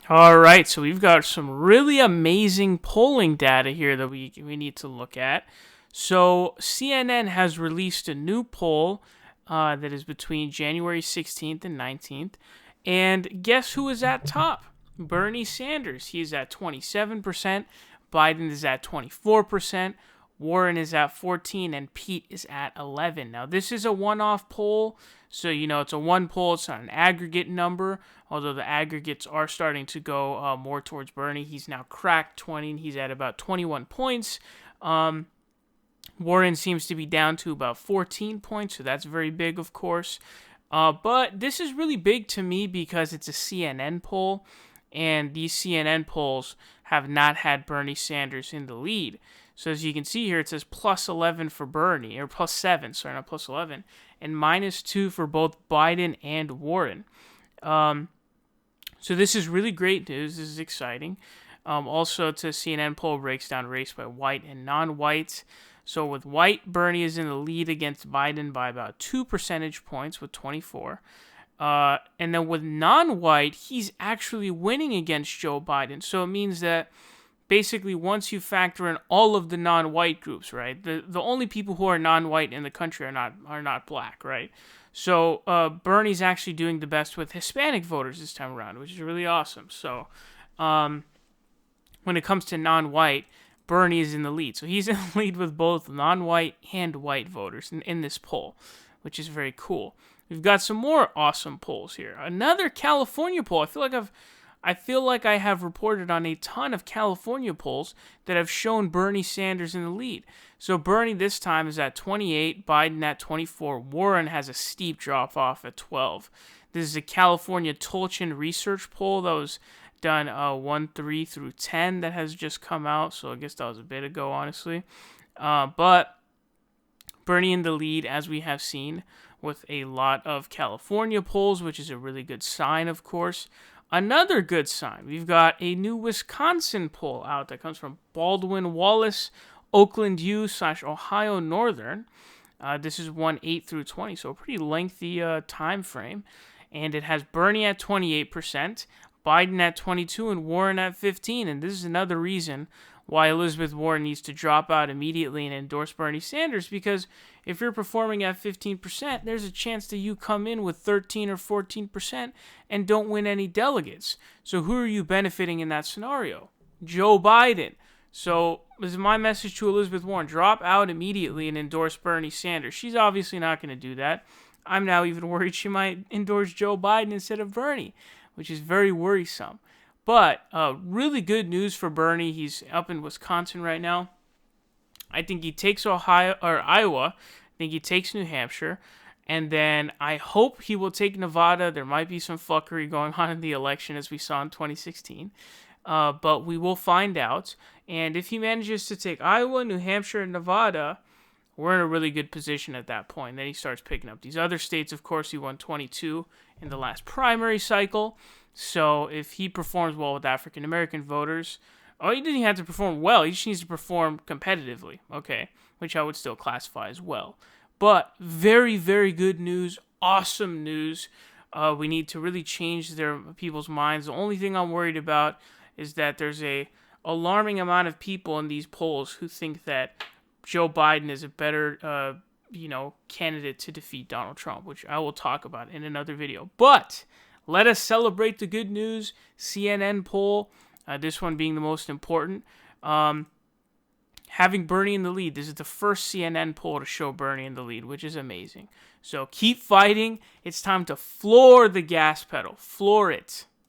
All right, so we've got some really amazing polling data here that we need to look at. So CNN has released a new poll that is between January 16th and 19th. And guess who is at top? Bernie Sanders. He's at 27%. Biden is at 24%. Warren is at 14%, and Pete is at 11%. Now, this is a one-off poll, so, it's a one poll. It's not an aggregate number, although the aggregates are starting to go more towards Bernie. He's now cracked 20, and he's at about 21 points. Warren seems to be down to about 14 points, so that's very big, of course. But this is really big to me because it's a CNN poll, and these CNN polls have not had Bernie Sanders in the lead. So as you can see here, it says plus 11 for Bernie, or plus 7, sorry, not plus 11, and minus 2 for both Biden and Warren. So this is really great news. This is exciting. Also, it's a CNN poll breaks down race by white and non-white. So with white, Bernie is in the lead against Biden by about 2 percentage points with 24. And then with non-white, he's actually winning against Joe Biden. So it means that basically once you factor in all of the non-white groups, right? The only people who are non-white in the country are not black, right? So Bernie's actually doing the best with Hispanic voters this time around, which is really awesome. So when it comes to non-white, Bernie is in the lead. So he's in the lead with both non-white and white voters in this poll, which is very cool. We've got some more awesome polls here. Another California poll. I feel like I have reported on a ton of California polls that have shown Bernie Sanders in the lead. So Bernie this time is at 28, Biden at 24, Warren has a steep drop off at 12. This is a California Tolchin research poll that was done 1-3 through 10 that has just come out. So I guess that was a bit ago, honestly. But Bernie in the lead, as we have seen with a lot of California polls, which is a really good sign, of course. Another good sign, we've got a new Wisconsin poll out that comes from Baldwin Wallace, Oakland U / Ohio Northern. This is 1-8 through 20, so a pretty lengthy time frame. And it has Bernie at 28%, Biden at 22%, and Warren at 15%. And this is another reason why Elizabeth Warren needs to drop out immediately and endorse Bernie Sanders, because if you're performing at 15%, there's a chance that you come in with 13 or 14% and don't win any delegates. So who are you benefiting in that scenario? Joe Biden. So this is my message to Elizabeth Warren. Drop out immediately and endorse Bernie Sanders. She's obviously not going to do that. I'm now even worried she might endorse Joe Biden instead of Bernie, which is very worrisome. But really good news for Bernie. He's up in Wisconsin right now. I think he takes Iowa. I think he takes New Hampshire. And then I hope he will take Nevada. There might be some fuckery going on in the election as we saw in 2016. But we will find out. And if he manages to take Iowa, New Hampshire, and Nevada, we're in a really good position at that point. Then he starts picking up these other states. Of course, he won 22 in the last primary cycle. So if he performs well with African American voters, he doesn't have to perform well. He just needs to perform competitively, okay, which I would still classify as well. But very, very good news, awesome news. We need to really change people's minds. The only thing I'm worried about is that there's a alarming amount of people in these polls who think that Joe Biden is a better, candidate to defeat Donald Trump, which I will talk about in another video. But let us celebrate the good news. CNN poll, this one being the most important. Having Bernie in the lead. This is the first CNN poll to show Bernie in the lead, which is amazing. So keep fighting. It's time to floor the gas pedal. Floor it.